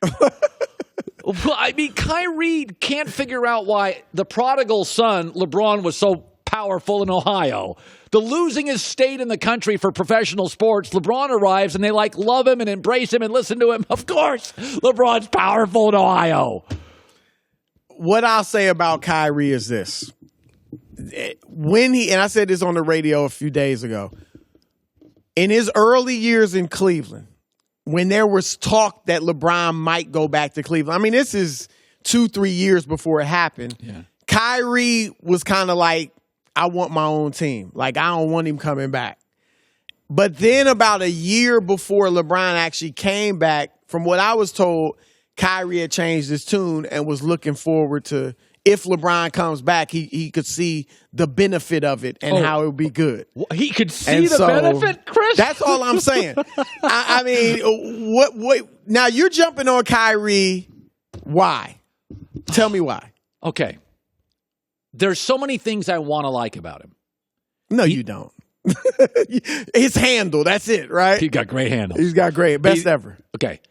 Well, I mean, Kyrie can't figure out why the prodigal son, LeBron, was so powerful in Ohio. The losingest state in the country for professional sports, LeBron arrives and they love him and embrace him and listen to him. Of course, LeBron's powerful in Ohio. What I'll say about Kyrie is this. And I said this on the radio a few days ago, in his early years in Cleveland, when there was talk that LeBron might go back to Cleveland, I mean, this is 2-3 years before it happened. Yeah. Kyrie was kind of like, I want my own team. I don't want him coming back. But then about a year before LeBron actually came back, from what I was told, Kyrie had changed his tune and was looking forward to, if LeBron comes back, he could see the benefit of it and how it would be good. He could see the benefit, Chris? That's all I'm saying. I mean, what? Now, you're jumping on Kyrie. Why? Tell me why. Okay. There's so many things I want to like about him. No, you don't. His handle, that's it, right? He's got great handles. He's got great. Best ever. Okay.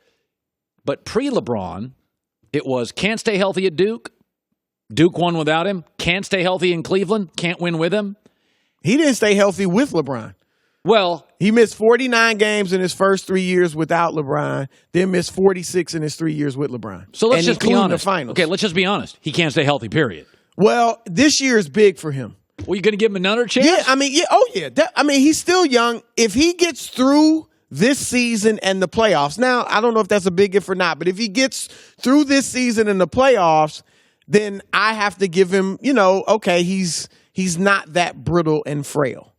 But pre-LeBron, it was can't stay healthy at Duke. Duke won without him. Can't stay healthy in Cleveland. Can't win with him. He didn't stay healthy with LeBron. Well, he missed 49 games in his first 3 years without LeBron, then missed 46 in his 3 years with LeBron. So let's just be honest. The finals. Okay, let's just be honest. He can't stay healthy, period. Well, this year is big for him. Well, you going to give him another chance? Yeah, I mean, yeah. Oh, yeah. He's still young. If he gets through this season and the playoffs, now, I don't know if that's a big if or not, but if he gets through this season and the playoffs, then I have to give him, okay, he's not that brittle and frail.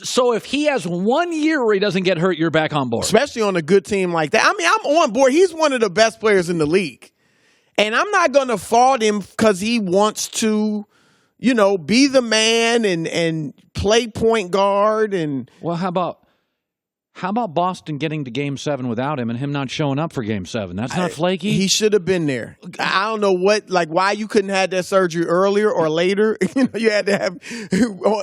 So if he has 1 year where he doesn't get hurt, you're back on board. Especially on a good team like that. I mean, I'm on board. He's one of the best players in the league. And I'm not going to fault him because he wants to, be the man and play point guard. And well, how about Boston getting to Game 7 without him and him not showing up for Game 7? That's not flaky? He should have been there. I don't know why you couldn't have that surgery earlier or later. You had to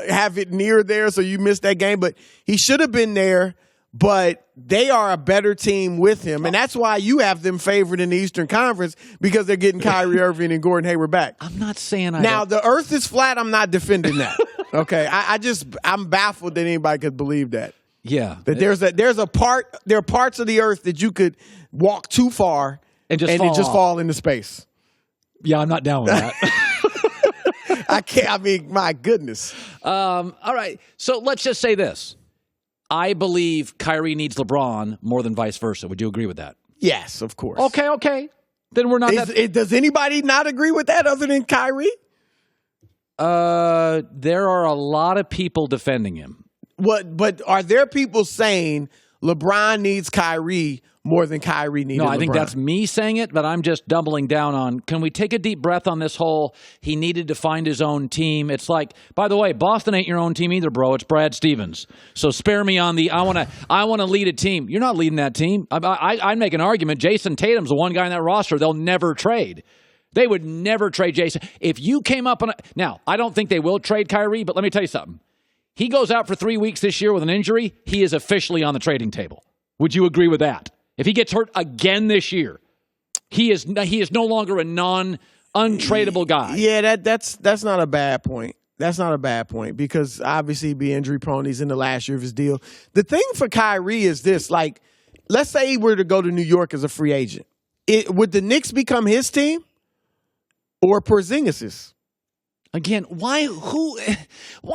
have it near there, so you missed that game. But he should have been there. But they are a better team with him, and that's why you have them favored in the Eastern Conference, because they're getting Kyrie Irving and Gordon Hayward back. I'm not saying Now, the earth is flat. I'm not defending that. Okay, I'm baffled that anybody could believe that. Yeah, that there are parts of the earth that you could walk too far and just fall into space. Yeah, I'm not down with that. I can't. I mean, my goodness. All right, so let's just say this. I believe Kyrie needs LeBron more than vice versa. Would you agree with that? Yes, of course. Okay. Then we're not does anybody not agree with that other than Kyrie? There are a lot of people defending him. But are there people saying LeBron needs Kyrie more than Kyrie needed LeBron? No, I think that's me saying it, but I'm just doubling down on, can we take a deep breath on this whole, he needed to find his own team? It's like, by the way, Boston ain't your own team either, bro. It's Brad Stevens. So spare me on the, I want to lead a team. You're not leading that team. I'd make an argument. Jason Tatum's the one guy in that roster they'll never trade. They would never trade Jason. If you came up on now, I don't think they will trade Kyrie, but let me tell you something. He goes out for 3 weeks this year with an injury, he is officially on the trading table. Would you agree with that? If he gets hurt again this year, he is no longer a untradeable guy. Yeah, that's not a bad point. That's not a bad point, because obviously he'd be injury prone. He's in the last year of his deal. The thing for Kyrie is this, let's say he were to go to New York as a free agent. Would the Knicks become his team or Porzingis's? Again, why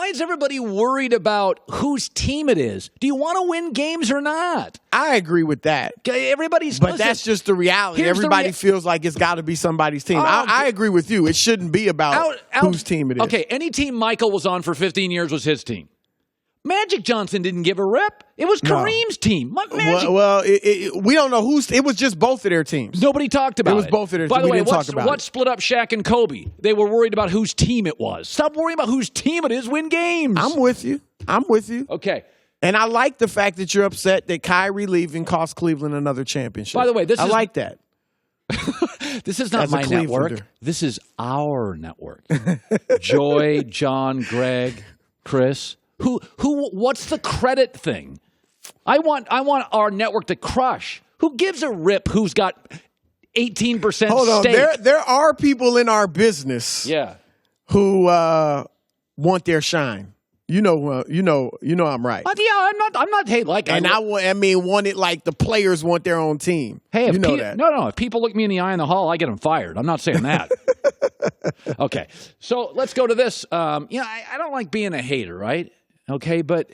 is everybody worried about whose team it is? Do you want to win games or not? I agree with that. But that's just the reality. Everybody feels like it's got to be somebody's team. I agree with you. It shouldn't be about whose team it is. Okay, any team Michael was on for 15 years was his team. Magic Johnson didn't give a rip. It was Kareem's team. We don't know who's. It was just both of their teams. Nobody talked about it. It was both of their teams. By the way, what split up Shaq and Kobe? They were worried about whose team it was. Stop worrying about whose team it is. Win games. I'm with you. Okay. And I like the fact that you're upset that Kyrie leaving cost Cleveland another championship. By the way, I like that. This is not my network. This is our network. Joy, John, Greg, Chris. What's the credit thing? I want our network to crush. Who gives a rip who's got 18% Hold on. stake. There are people in our business who want their shine. You know I'm right. Yeah, I'm not. Hey, like, and want it like the players want their own team. Hey, you know that. No. If people look me in the eye in the hall, I get them fired. I'm not saying that. Okay, so let's go to this. I don't like being a hater, right? Okay, but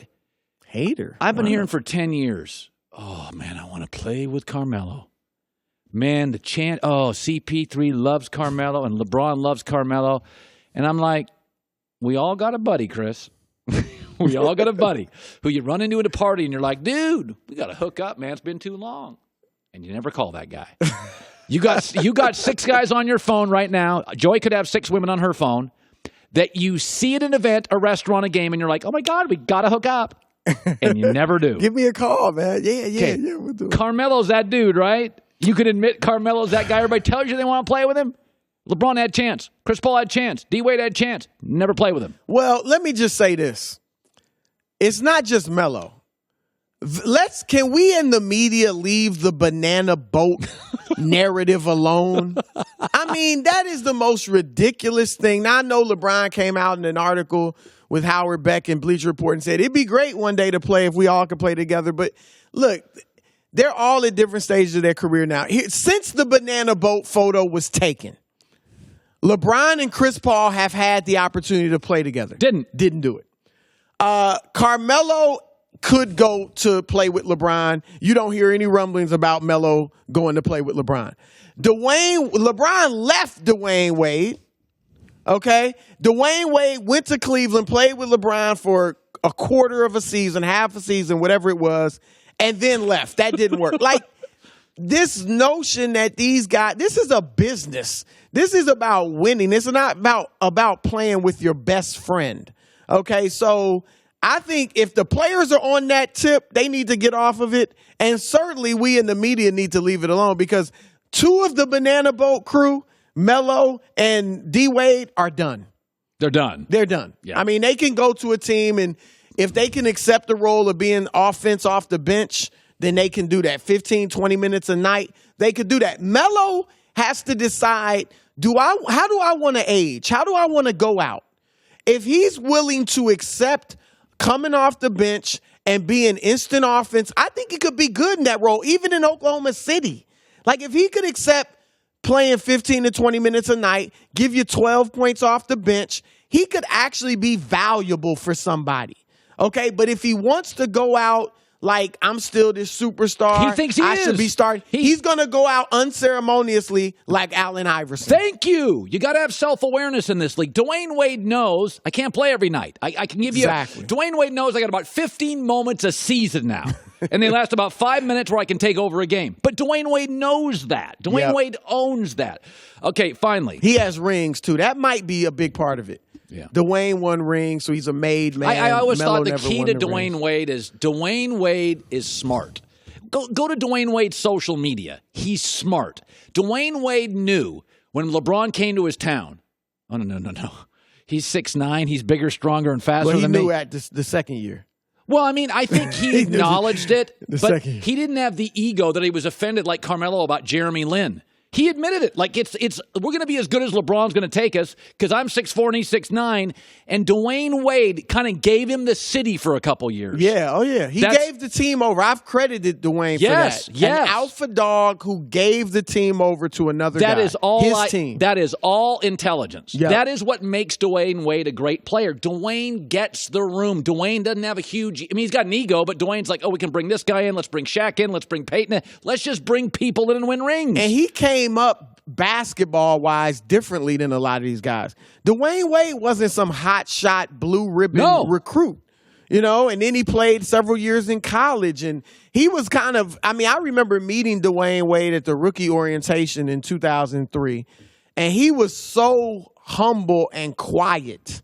hater. I've been hearing for 10 years. Oh man, I want to play with Carmelo. Man, the chant. Oh, CP3 loves Carmelo and LeBron loves Carmelo, and I'm like, we all got a buddy, Chris. We all got a buddy who you run into at a party and you're like, dude, we got to hook up, man. It's been too long. And you never call that guy. You got 6 guys on your phone right now. Joy could have 6 women on her phone that you see at an event, a restaurant, a game, and you're like, oh, my God, we got to hook up. And you never do. Give me a call, man. Yeah, we'll do it. Carmelo's that dude, right? You could admit Carmelo's that guy. Everybody tells you they want to play with him. LeBron had chance. Chris Paul had chance. D-Wade had chance. Never play with him. Well, let me just say this. It's not just Melo. Can we in the media leave the banana boat narrative alone? I mean, that is the most ridiculous thing. Now, I know LeBron came out in an article with Howard Beck and Bleacher Report and said, it'd be great one day to play if we all could play together. But look, they're all at different stages of their career now. Since the banana boat photo was taken, LeBron and Chris Paul have had the opportunity to play together. Didn't do it. Carmelo could go to play with LeBron. You don't hear any rumblings about Melo going to play with LeBron. LeBron left Dwayne Wade. Okay? Dwayne Wade went to Cleveland, played with LeBron for a quarter of a season, half a season, whatever it was, and then left. That didn't work. Like, this notion that these guys, this is a business. This is about winning. It's not about playing with your best friend. Okay, so I think if the players are on that tip, they need to get off of it. And certainly we in the media need to leave it alone because 2 of the banana boat crew, Melo and D-Wade, are done. They're done. They're done. Yeah. I mean, they can go to a team, and if they can accept the role of being offense off the bench, then they can do that. 15, 20 minutes a night, they could do that. Melo has to decide, how do I want to age? How do I want to go out? If he's willing to accept coming off the bench and being instant offense, I think he could be good in that role, even in Oklahoma City. Like, if he could accept playing 15 to 20 minutes a night, give you 12 points off the bench, he could actually be valuable for somebody. Okay, but if he wants to go out like, I'm still this superstar, he thinks I should be starting, he's going to go out unceremoniously like Allen Iverson. Thank you. You got to have self-awareness in this league. Dwayne Wade knows I can't play every night. I can give you Dwayne Wade knows I got about 15 moments a season now. And they last about 5 minutes where I can take over a game. But Dwayne Wade knows that. Dwayne Wade owns that. Okay, finally. He has rings, too. That might be a big part of it. Yeah. Dwayne won rings, so he's a made man. I always Melo thought the key to Dwayne Wade is smart. Go to Dwayne Wade's social media. He's smart. Dwayne Wade knew when LeBron came to his town. Oh, no. He's 6'9". He's bigger, stronger, and faster than me. He knew at the second year. Well, I mean, I think he acknowledged it, but he didn't have the ego that he was offended like Carmelo about Jeremy Lin. He admitted it. Like, we're going to be as good as LeBron's going to take us because I'm 6'4" and he's 6'9". And Dwayne Wade kind of gave him the city for a couple years. Yeah, oh yeah. He gave the team over. I've credited Dwayne for that. Yes. An alpha dog who gave the team over to another guy. That is all his team. That is all intelligence. Yep. That is what makes Dwayne Wade a great player. Dwayne gets the room. Dwayne doesn't have he's got an ego, but Dwayne's like, oh, we can bring this guy in. Let's bring Shaq in. Let's bring Peyton in. Let's just bring people in and win rings. And he came up basketball-wise differently than a lot of these guys. Dwayne Wade wasn't some hot-shot, blue-ribbon recruit, and then he played several years in college, and he was I remember meeting Dwayne Wade at the rookie orientation in 2003, and he was so humble and quiet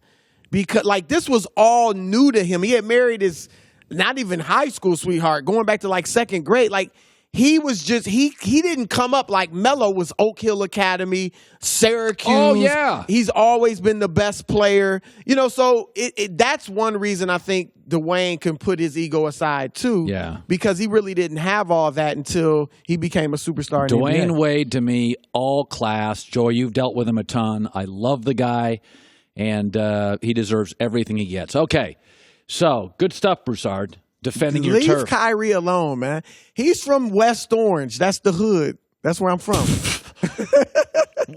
because, this was all new to him. He had married his not even high school sweetheart, going back to, second grade. he was just he didn't come up like Melo was Oak Hill Academy, Syracuse. Oh, yeah. He's always been the best player. So that's one reason I think Dwayne can put his ego aside too. Yeah. Because he really didn't have all that until he became a superstar in the Dwayne NBA. Wade, to me, all class. Joy, you've dealt with him a ton. I love the guy, and he deserves everything he gets. Okay, so good stuff, Broussard. Defending your turf. Leave Kyrie alone, man. He's from West Orange. That's the hood. That's where I'm from.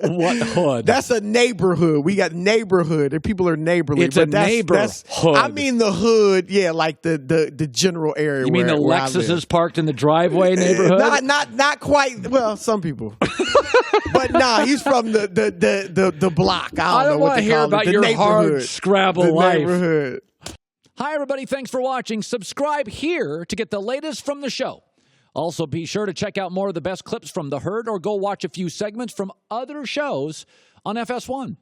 What hood? That's a neighborhood. We got neighborhood, and people are neighborly. It's a neighborhood. I mean the hood, yeah, like the general area. You mean the Lexus is parked in the driveway neighborhood? Not quite. Well, some people. But nah, he's from the block. I don't know what to hear call about it. The your neighborhood. hard scrabble the life. Neighborhood. Hi, everybody. Thanks for watching. Subscribe here to get the latest from the show. Also, be sure to check out more of the best clips from The Herd or go watch a few segments from other shows on FS1.